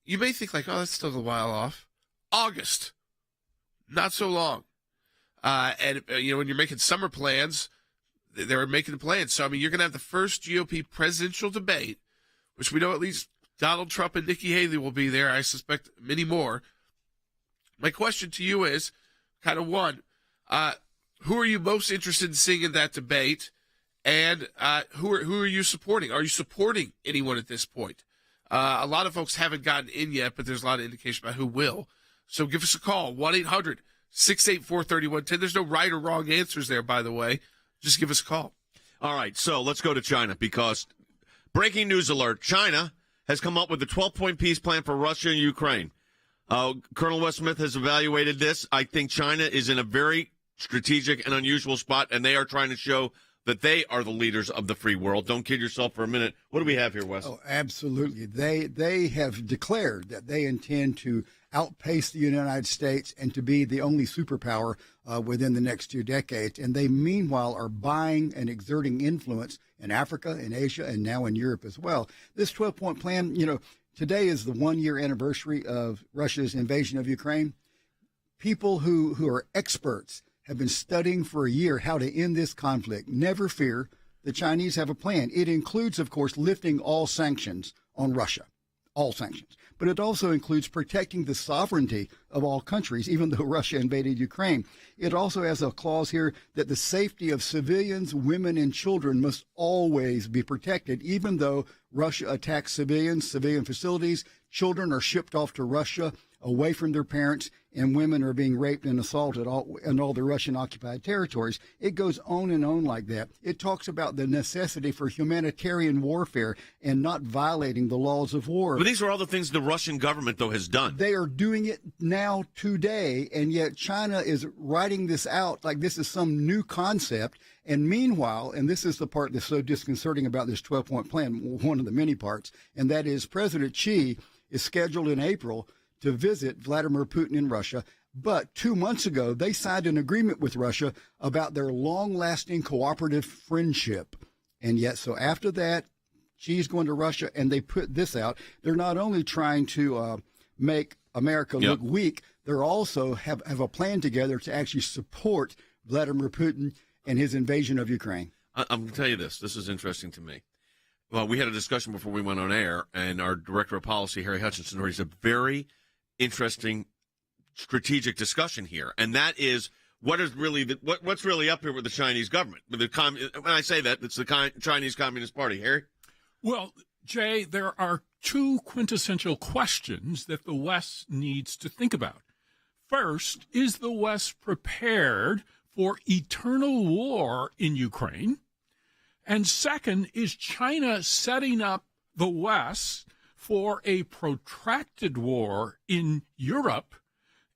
you may think like, oh, that's still a while off. August. Not so long. And when you're making summer plans, they're making plans. So, I mean, you're going to have the first GOP presidential debate, which we know at least Donald Trump and Nikki Haley will be there. I suspect many more. My question to you is kind of one, who are you most interested in seeing in that debate? And who are you supporting? Are you supporting anyone at this point? A lot of folks haven't gotten in yet, but there's a lot of indication about who will. So give us a call, 1-800-684-3110. There's no right or wrong answers there, by the way. Just give us a call. All right, so let's go to China because breaking news alert, China has come up with a 12-point peace plan for Russia and Ukraine. Colonel Wes Smith has evaluated this. I think China is in a very strategic and unusual spot, and they are trying to show that they are the leaders of the free world. Don't kid yourself for a minute. What do we have here, Wes? Oh, absolutely. They have declared that they intend to outpace the United States and to be the only superpower within the next 2 decades. And they, meanwhile, are buying and exerting influence in Africa, in Asia, and now in Europe as well. This 12-point plan, today is the 1-year anniversary of Russia's invasion of Ukraine. People who are experts have been studying for a year how to end this conflict. Never fear, the Chinese have a plan. It includes, of course, lifting all sanctions on Russia, all sanctions. But it also includes protecting the sovereignty of all countries, even though Russia invaded Ukraine. It also has a clause here that the safety of civilians, women, and children must always be protected, even though Russia attacks civilian facilities. Children are shipped off to Russia away from their parents, and women are being raped and assaulted in all the Russian-occupied territories. It goes on and on like that. It talks about the necessity for humanitarian warfare and not violating the laws of war. But these are all the things the Russian government, though, has done. They are doing it now today, and yet China is writing this out like this is some new concept. And meanwhile, and this is the part that's so disconcerting about this 12-point plan, one of the many parts, and that is President Xi is scheduled in April to visit Vladimir Putin in Russia. But 2 months ago, they signed an agreement with Russia about their long-lasting cooperative friendship. And yet, so after that, Xi's going to Russia, and they put this out. They're not only trying to make America look weak, they're also have a plan together to actually support Vladimir Putin and his invasion of Ukraine. I'm going to tell you this. This is interesting to me. Well, we had a discussion before we went on air, and our director of policy, Harry Hutchinson, raised a very interesting strategic discussion here, and that is what is really what's really up here with the Chinese government. With when I say that, it's the Chinese Communist Party. Harry? Well, Jay, there are two quintessential questions that the West needs to think about. First, is the West prepared for eternal war in Ukraine? And second, is China setting up the West for a protracted war in Europe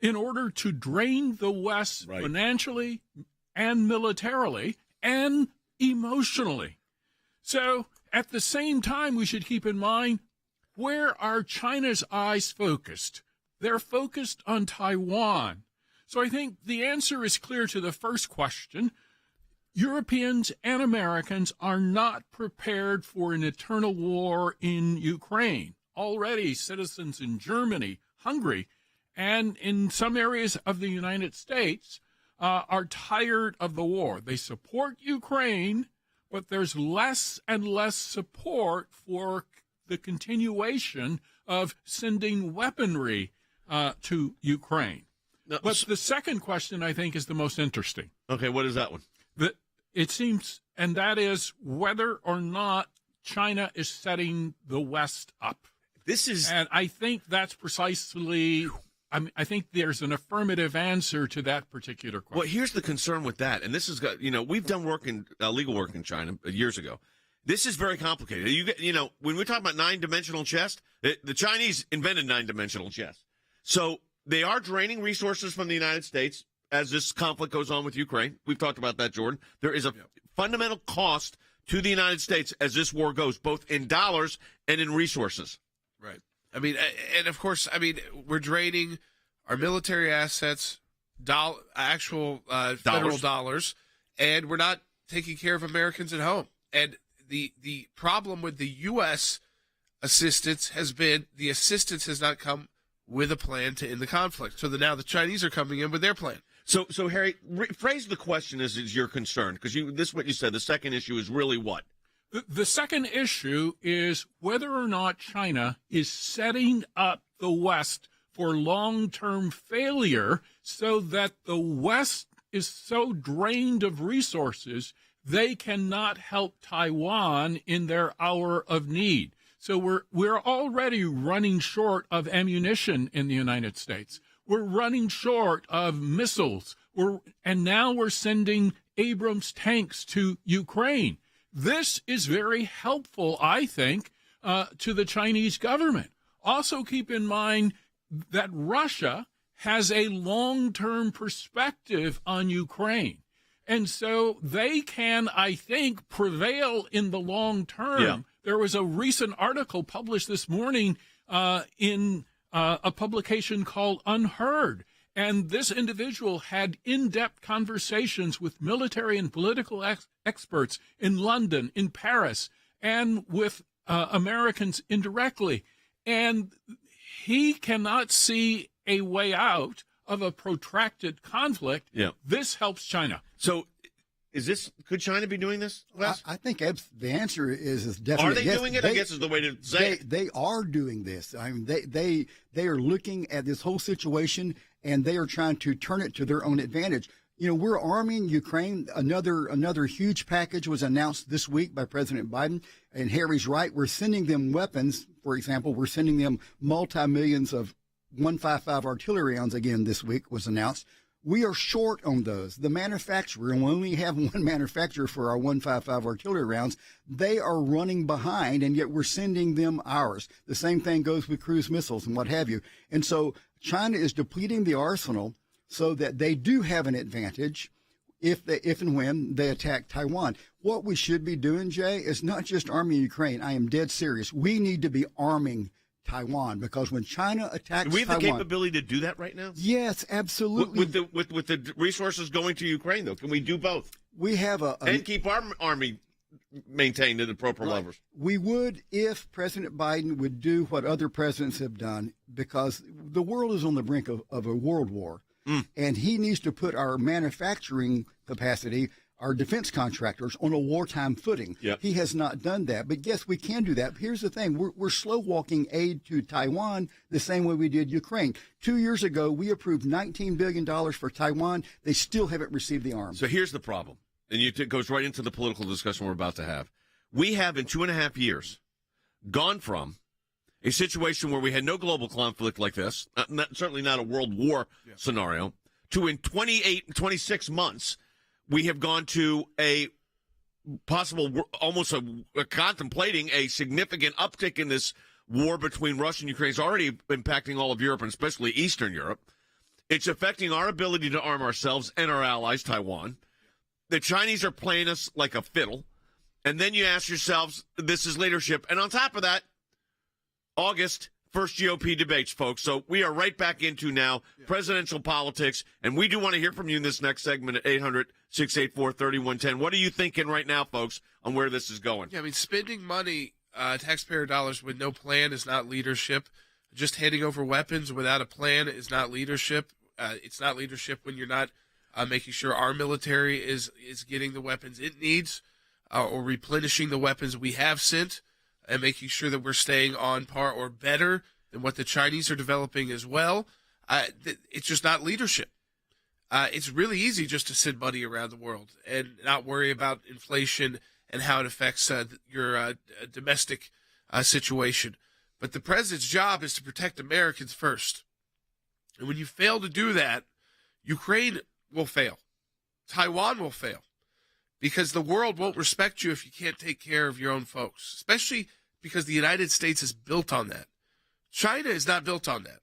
in order to drain the West financially and militarily and emotionally? So at the same time, we should keep in mind, where are China's eyes focused? They're focused on Taiwan. So I think the answer is clear to the first question. Europeans and Americans are not prepared for an eternal war in Ukraine. Already, citizens in Germany, Hungary, and in some areas of the United States are tired of the war. They support Ukraine, but there's less and less support for the continuation of sending weaponry to Ukraine. But the second question, I think, is the most interesting. Okay, what is that one? It seems, and that is whether or not China is setting the West up. And I think that's precisely, I think there's an affirmative answer to that particular question. Well, here's the concern with that, and this is, we've done legal work in China years ago. This is very complicated. When we talk about nine-dimensional chess, the Chinese invented nine-dimensional chess. So they are draining resources from the United States as this conflict goes on with Ukraine. We've talked about that, Jordan. There is a fundamental cost to the United States as this war goes, both in dollars and in resources. Right. I mean, and of course, we're draining our military assets, actual federal dollars, and we're not taking care of Americans at home. And the problem with the U.S. assistance has been the assistance has not come with a plan to end the conflict. So now the Chinese are coming in with their plan. So Harry, phrase the question as is your concern, because this is what you said. The second issue is really what? The second issue is whether or not China is setting up the West for long-term failure so that the West is so drained of resources they cannot help Taiwan in their hour of need. So we're already running short of ammunition in the United States. We're running short of missiles. And now we're sending Abrams tanks to Ukraine. This is very helpful, I think, to the Chinese government. Also keep in mind that Russia has a long-term perspective on Ukraine. And so they can, I think, prevail in the long term. Yeah. There was a recent article published this morning in a publication called Unheard. And this individual had in-depth conversations with military and political experts in London, in Paris, and with Americans indirectly. And he cannot see a way out of a protracted conflict. Yeah. This helps China. So could China be doing this, Les? I think the answer is definitely Are they yes. doing it? I guess is the way to say it. They are doing this. I mean, they are looking at this whole situation and they are trying to turn it to their own advantage. We're arming Ukraine. Another huge package was announced this week by President Biden. And Harry's right. We're sending them weapons. For example, we're sending them multi-millions of 155 artillery rounds again this week was announced. We are short on those. The manufacturer, and we only have one manufacturer for our 155 artillery rounds, they are running behind, and yet we're sending them ours. The same thing goes with cruise missiles and what have you. And so China is depleting the arsenal so that they do have an advantage if and when they attack Taiwan. What we should be doing, Jay, is not just arming Ukraine. I am dead serious. We need to be arming Taiwan, because when China attacks Taiwan, do we have the capability to do that right now? Yes, absolutely. With the resources going to Ukraine, though, can we do both? We have and keep our army maintained at appropriate levels. We would if President Biden would do what other presidents have done, because the world is on the brink of a world war. And he needs to put our manufacturing capacity, our defense contractors, on a wartime footing. He has not done that. But yes, we can do that. Here's the thing. We're slow walking aid to Taiwan the same way we did Ukraine. 2 years ago, we approved $19 billion for Taiwan. They still haven't received the arms. So here's the problem. And it goes right into the political discussion we're about to have. We have, in 2.5 years, gone from a situation where we had no global conflict like this, certainly not a world war scenario, to in 26 months, we have gone to a possible, almost contemplating a significant uptick in this war between Russia and Ukraine. It's already impacting all of Europe, and especially Eastern Europe. It's affecting our ability to arm ourselves and our allies, Taiwan. The Chinese are playing us like a fiddle. And then you ask yourselves, this is leadership. And on top of that, August, first GOP debates, folks. So we are right back into now presidential politics. And we do want to hear from you in this next segment at 800-684-3110. What are you thinking right now, folks, on where this is going? Yeah, I mean, spending money, taxpayer dollars with no plan is not leadership. Just handing over weapons without a plan is not leadership. It's not leadership when you're not making sure our military is getting the weapons it needs or replenishing the weapons we have sent and making sure that we're staying on par or better than what the Chinese are developing as well. It's just not leadership. It's really easy just to send money around the world and not worry about inflation and how it affects your domestic situation. But the president's job is to protect Americans first. And when you fail to do that, Ukraine will fail. Taiwan will fail. Because the world won't respect you if you can't take care of your own folks, especially because the United States is built on that. China is not built on that.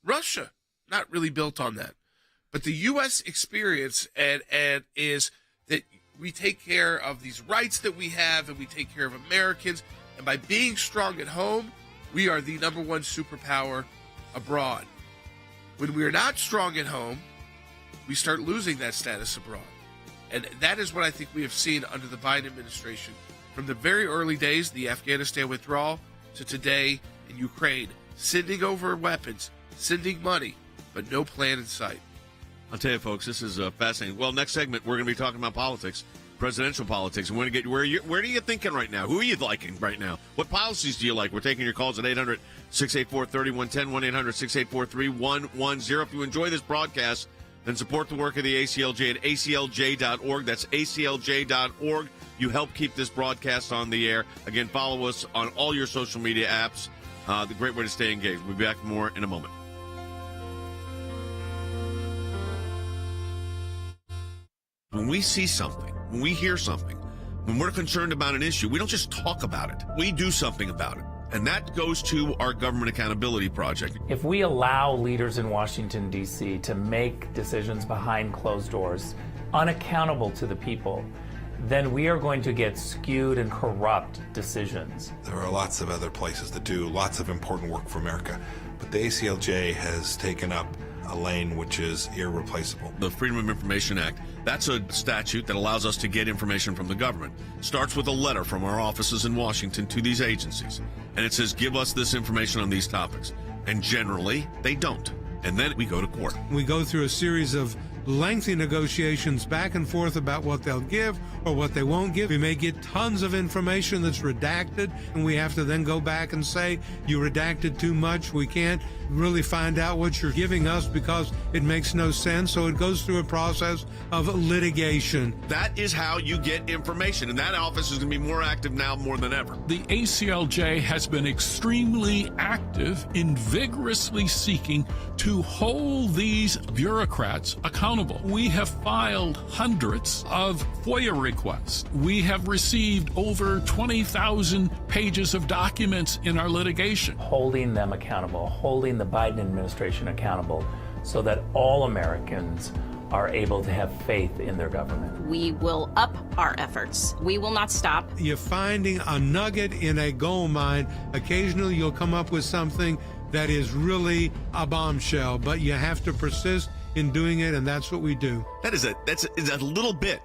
Russia, not really built on that. But the U.S. experience and is that we take care of these rights that we have and we take care of Americans. And by being strong at home, we are the number one superpower abroad. When we are not strong at home, we start losing that status abroad. And that is what I think we have seen under the Biden administration. From the very early days, the Afghanistan withdrawal, to today in Ukraine, sending over weapons, sending money, but no plan in sight. I'll tell you, folks, this is fascinating. Well, next segment, we're going to be talking about politics, presidential politics. And we're going to get where are you thinking right now? Who are you liking right now? What policies do you like? We're taking your calls at 800-684-3110, 1-800-684-3110. If you enjoy this broadcast, then support the work of the ACLJ at aclj.org. That's aclj.org. You help keep this broadcast on the air. Again, follow us on all your social media apps. The great way to stay engaged. We'll be back more in a moment. When we see something, when we hear something, when we're concerned about an issue, we don't just talk about it. We do something about it. And that goes to our Government Accountability Project. If we allow leaders in Washington, D.C. to make decisions behind closed doors, unaccountable to the people, then we are going to get skewed and corrupt decisions. There are lots of other places that do lots of important work for America, but the ACLJ has taken up a lane which is irreplaceable. The Freedom of Information Act, that's a statute that allows us to get information from the government. Starts with a letter from our offices in Washington to these agencies. And it says, give us this information on these topics. And generally, they don't. And then we go to court. We go through a series of lengthy negotiations back and forth about what they'll give or what they won't give. We may get tons of information that's redacted, and we have to then go back and say, you redacted too much. We can't really find out what you're giving us because it makes no sense. So it goes through a process of litigation. That is how you get information, and that office is going to be more active now more than ever. The ACLJ has been extremely active in vigorously seeking to hold these bureaucrats accountable. We have filed hundreds of FOIA requests. We have received over 20,000 pages of documents in our litigation. Holding them accountable, holding the Biden administration accountable so that all Americans are able to have faith in their government. We will up our efforts. We will not stop. You're finding a nugget in a gold mine. Occasionally you'll come up with something that is really a bombshell, but you have to persist in doing it, and that's what we do. That's a little bit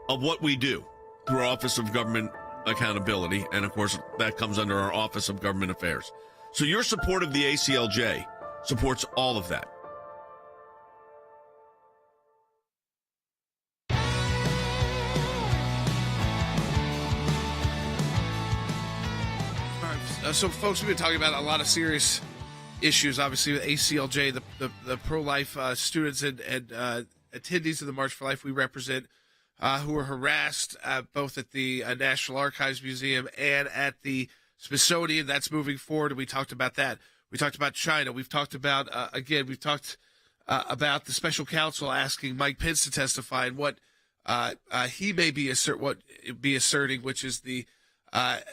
of what we do through our Office of Government Accountability, and of course that comes under our Office of Government Affairs. So your support of the ACLJ supports all of that. So, folks, we've been talking about a lot of serious issues, obviously, with ACLJ, the pro-life students and attendees of the March for Life we represent, who were harassed both at the National Archives Museum and at the Smithsonian. That's moving forward, and we talked about that. We talked about China. We've talked about, about the special counsel asking Mike Pence to testify and what he may be asserting, which is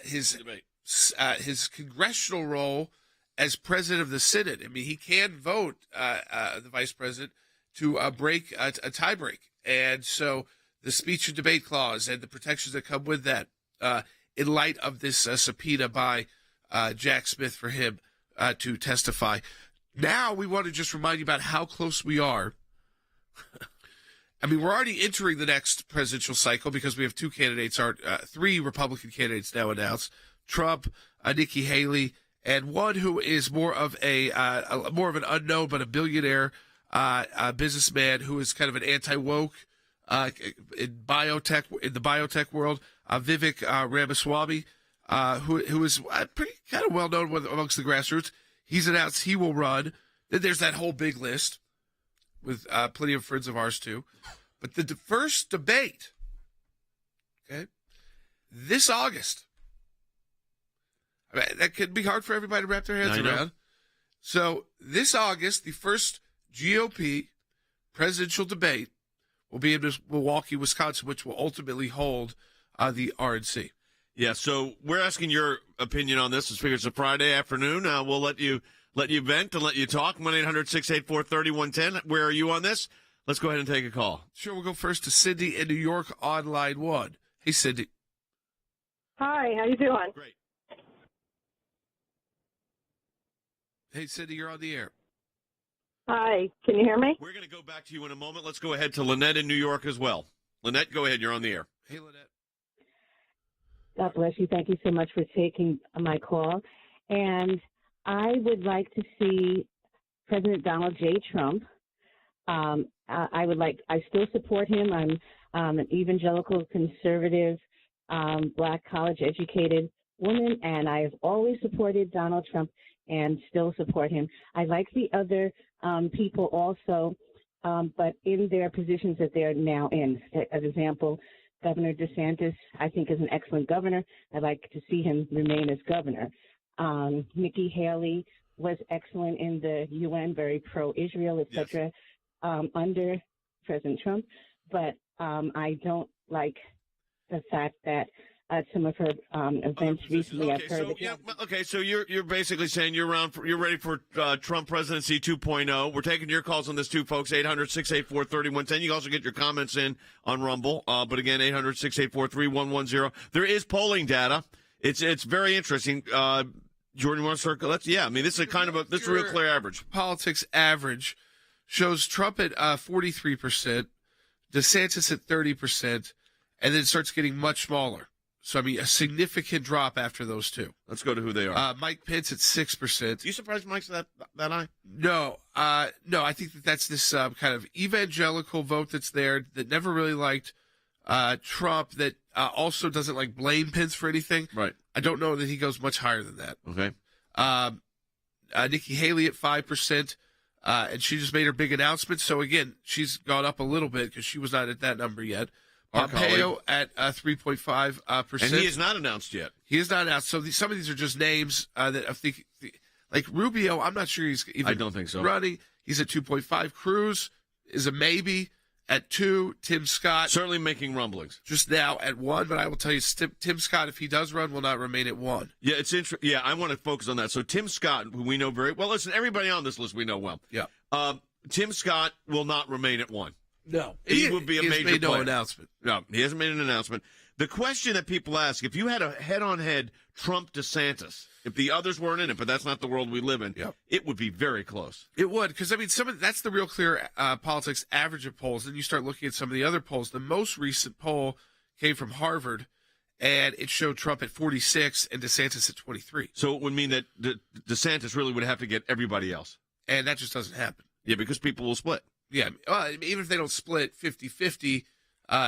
his congressional role as president of the Senate. I mean, he can vote, the vice president, to break a tie break. And so the speech and debate clause and the protections that come with that, in light of this subpoena by Jack Smith for him to testify. Now we want to just remind you about how close we are. I mean, we're already entering the next presidential cycle because we have three Republican candidates now announced: Trump, Nikki Haley, and one who is more of an unknown but a billionaire businessman who is kind of an anti-woke in the biotech world, Vivek Ramaswamy, who is pretty kind of well known amongst the grassroots. He's announced he will run. Then there's that whole big list with plenty of friends of ours too. But the first debate, okay, this August. I mean, that could be hard for everybody to wrap their heads around. So this August, the first GOP presidential debate will be in Milwaukee, Wisconsin, which will ultimately hold the RNC. Yeah, so we're asking your opinion on this. It's a Friday afternoon. We'll let you vent and let you talk. 1-800-684-3110. Where are you on this? Let's go ahead and take a call. Sure, we'll go first to Cindy in New York on line 1. Hey, Cindy. Hi, how you doing? Great. Hey, Cindy, you're on the air. Hi, can you hear me? We're going to go back to you in a moment. Let's go ahead to Lynette in New York as well. Lynette, go ahead. You're on the air. Hey, Lynette. God bless you. Thank you so much for taking my call. And I would like to see President Donald J. Trump. I still support him. I'm an evangelical, conservative, black, college-educated woman, and I have always supported Donald Trump and still support him. I like the other people also, but in their positions that they're now in. As example, Governor DeSantis, I think, is an excellent governor. I'd like to see him remain as governor. Nikki Haley was excellent in the UN, very pro-Israel, etc., under President Trump. But I don't like the fact that some of her events recently, I've heard. So you're basically saying you're ready for Trump presidency 2.0. We're taking your calls on this too, folks. 800-684-3110. You can also get your comments in on Rumble. But again, 800-684-3110. There is polling data. It's very interesting. Jordan, you want to circle? This is this is a real clear average. Politics average shows Trump at 43%, DeSantis at 30%, and then it starts getting much smaller. So, I mean, a significant drop after those two. Let's go to who they are. Mike Pence at 6%. You surprised Mike's that high? No, I think that's this kind of evangelical vote that's there that never really liked Trump, that also doesn't blame Pence for anything. Right. I don't know that he goes much higher than that. Okay. Nikki Haley at 5%, and she just made her big announcement. So, again, she's gone up a little bit because she was not at that number yet. Pompeo at 3.5%. And he is not announced yet. He is not announced. So some of these are just names that I think, like Rubio, I'm not sure he's even I don't think so. running. He's at 2.5. Cruz is a maybe at 2. Tim Scott. Certainly making rumblings. Just now at 1, but I will tell you, Tim Scott, if he does run, will not remain at 1. Yeah, it's interesting. Yeah, I want to focus on that. So Tim Scott, who we know very well. Listen, everybody on this list we know well. Yeah. Tim Scott will not remain at 1. No. He would be a major made no player. announcement. No, he hasn't made an announcement. The question that people ask, if you had a head-on-head Trump-DeSantis, if the others weren't in it, but that's not the world we live in, it would be very close. It would, because, I mean, that's the real clear politics average of polls. Then you start looking at some of the other polls. The most recent poll came from Harvard, and it showed Trump at 46 and DeSantis at 23. So it would mean that DeSantis really would have to get everybody else. And that just doesn't happen. Yeah, because people will split. Yeah, even if they don't split 50-50,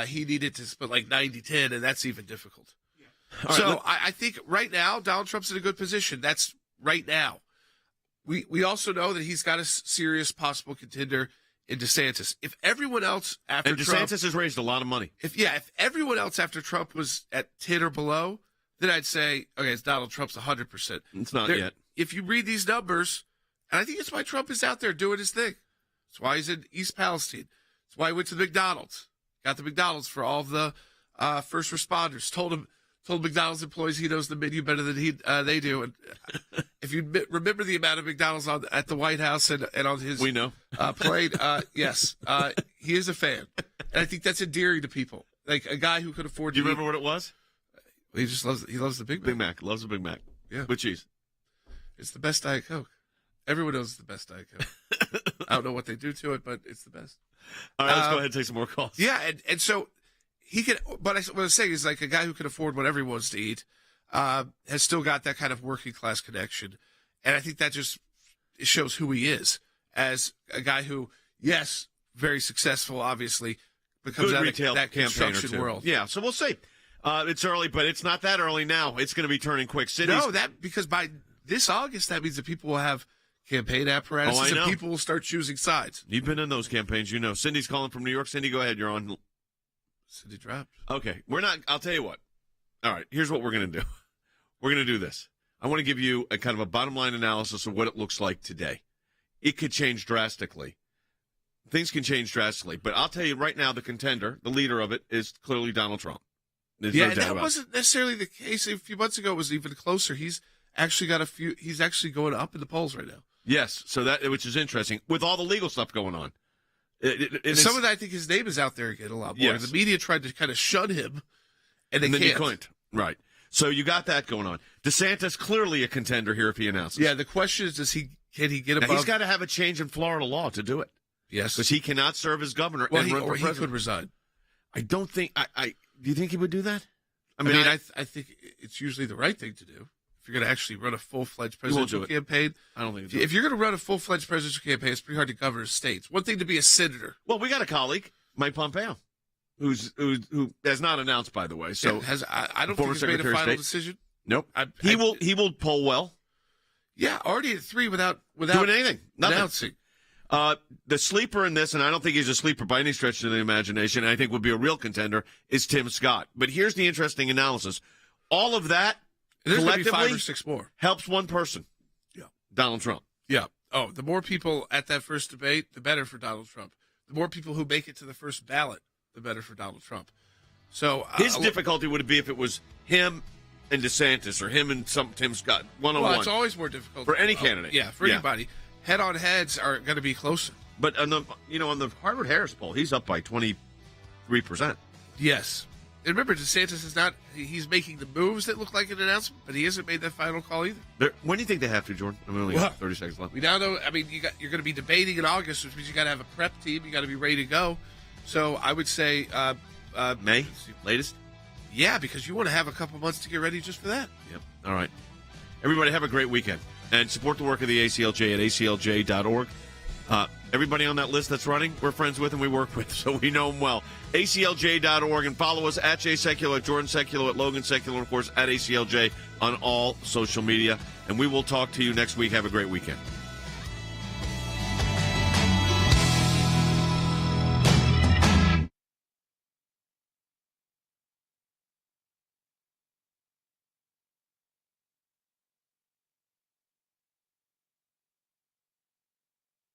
he needed to split 90-10, and that's even difficult. I think right now Donald Trump's in a good position. That's right now. We also know that he's got a serious possible contender in DeSantis. If everyone else after DeSantis Trump, has raised a lot of money. If everyone else after Trump was at 10 or below, then I'd say, okay, it's Donald Trump's 100%. It's not yet. If you read these numbers, and I think it's why Trump is out there doing his thing. It's why he's in East Palestine. It's why he went to the McDonald's. Got the McDonald's for all of the first responders. Told McDonald's employees he knows the menu better than they do. And if you remember the amount of McDonald's at the White House and on his plane, yes, he is a fan. And I think that's endearing to people. Like a guy who could afford. Do you remember what it was? He just loves the Big Mac. Big Mac. Loves the Big Mac. Yeah, with cheese. It's the best Diet Coke. Everyone knows it's the best Diet Coke. I don't know what they do to it, but it's the best. All right, let's go ahead and take some more calls. Yeah, and so he can. But what I'm saying is, like, a guy who can afford whatever he wants to eat has still got that kind of working class connection, and I think that just shows who he is as a guy who, yes, very successful, obviously, becomes Good out retail of that campaigner construction too. world. Yeah, so we'll see. It's early, but it's not that early now. It's going to be turning quick. Cities. No, because by this August, that means that people will have campaign apparatuses and people will start choosing sides. You've been in those campaigns, you know. Cindy's calling from New York. Cindy, go ahead. You're on. Cindy dropped. Okay. I'll tell you what. All right. Here's what we're going to do. We're going to do this. I want to give you a kind of a bottom line analysis of what it looks like today. It could change drastically. Things can change drastically. But I'll tell you right now, the contender, the leader of it, is clearly Donald Trump. There's no and doubt that about wasn't necessarily the case. A few months ago, it was even closer. He's actually going up in the polls right now. Yes, so which is interesting with all the legal stuff going on. Some of that, I think his name is out there again a lot more. Yes. The media tried to kind of shun him, and then can't. you couldn't. Right. So you got that going on. DeSantis clearly a contender here if he announces. Yeah, the question is, can he get above? Now, he's got to have a change in Florida law to do it. Yes, because he cannot serve as governor and run for president. He could resign. I don't think. Do you think he would do that? I think it's usually the right thing to do. If you're going to actually run a full-fledged presidential campaign. I don't think if you're going to run a full-fledged presidential campaign, it's pretty hard to govern states. One thing to be a senator. Well, we got a colleague, Mike Pompeo, who has not announced, by the way. So I don't think he's made a final decision. Nope. He will poll well. Yeah, already at 3 without doing anything. Nothing. Announcing. The sleeper in this, and I don't think he's a sleeper by any stretch of the imagination, I think would be a real contender, is Tim Scott. But here's the interesting analysis. All of that collectively 5 or 6 more. Helps one person. Yeah. Donald Trump. Yeah. Oh, the more people at that first debate, the better for Donald Trump. The more people who make it to the first ballot, the better for Donald Trump. So his difficulty would be if it was him and DeSantis or him and Tim Scott one-on-one. Well, it's always more difficult for any candidate. Yeah, for anybody. Head-on heads are going to be closer. But on the Harvard-Harris poll, he's up by 23%. Yes. And remember, DeSantis is not – he's making the moves that look like an announcement, but he hasn't made that final call either. When do you think they have to, Jordan? I mean, only got 30 seconds left. We now know – I mean, you're going to be debating in August, which means you got to have a prep team. You got to be ready to go. So I would say May, latest? Yeah, because you want to have a couple months to get ready just for that. Yep. All right. Everybody have a great weekend. And support the work of the ACLJ at aclj.org. Everybody on that list that's running, we're friends with and we work with, so we know them well. ACLJ.org, and follow us at Jay Sekulow, at Jordan Sekulow, at Logan Sekulow, of course, at ACLJ on all social media. And we will talk to you next week. Have a great weekend.